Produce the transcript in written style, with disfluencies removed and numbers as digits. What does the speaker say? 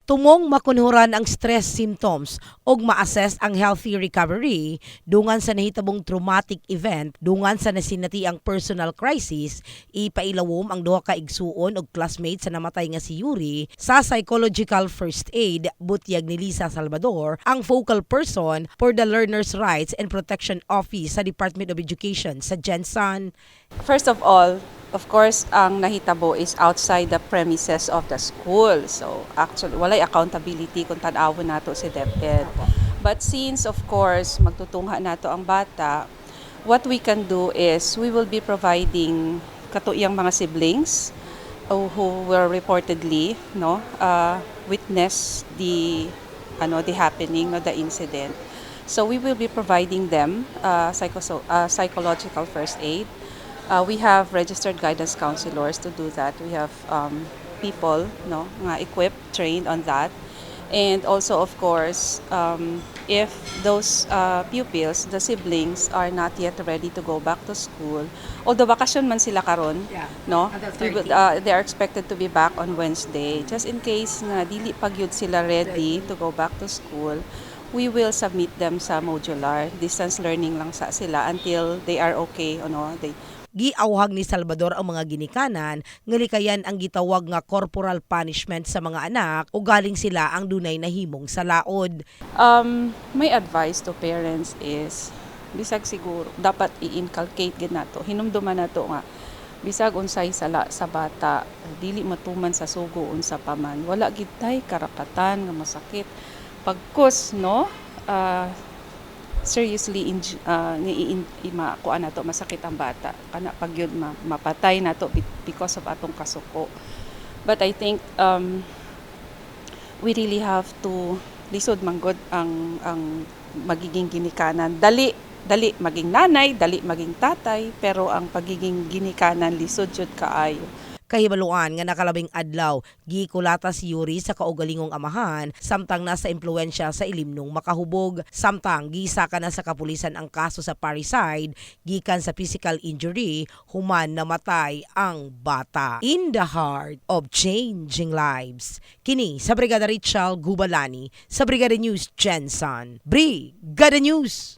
Tumong makunhuran ang stress symptoms ug ma-assess ang healthy recovery dungan sa nahitabong traumatic event dungan sa nasinati ang personal crisis, ipailawom ang duha ka igsuon ug classmate sa namatay nga si Yuri sa psychological first aid butyag ni Lisa Salvador, ang focal person for the Learners' Rights and Protection Office sa Department of Education sa Jensen. First of all, of course, ang nahitabo is outside the premises of the school. So, actually, walay accountability kung tan-awon nato si DepEd. But since, of course, magtutungha nato ang bata, what we can do is we will be providing katuyang mga siblings who were reportedly witness the happening, the incident. So we will be providing them psychological first aid. We have registered guidance counselors to do that. We have people equipped, trained on that. And also, of course, if those pupils, the siblings, are not yet ready to go back to school, although bakasyon man sila karon, they are expected to be back on Wednesday. Just in case na dili pa gyud sila ready to go back to school, we will submit them sa modular. Distance learning lang sila until they are okay. Giawhag ni Salvador ang mga ginikanan nga likayan ang gitawag nga corporal punishment sa mga anak o galing sila ang dunay nahimong sa laod. My advice to parents is bisag siguro dapat i-inculcate gid nato, hinumduman nato nga bisag unsay sala sa bata, dili matuman sa sugo unsa pa man, wala gid tay karapatan nga masakit pagkus seriously kuan nato masakit ang bata kana pag yun mapatay nato because of atong kasuko. But I think we really have to lisod manggod ang magiging ginikanan, dali maging nanay, dali maging tatay, pero ang pagiging ginikanan lisod jud kaayo. Kahibaluan nga nakalabing adlaw, gikulata si Yuri sa kaugalingong amahan samtang nasa impluwensya sa ilimnong makahubog. Samtang gisaka na sa kapulisan ang kaso sa parricide gikan sa physical injury human namatay ang bata. In the heart of changing lives. Kini sa Brigada Richal Gubalani sa Brigada News Jensen. Brigada News!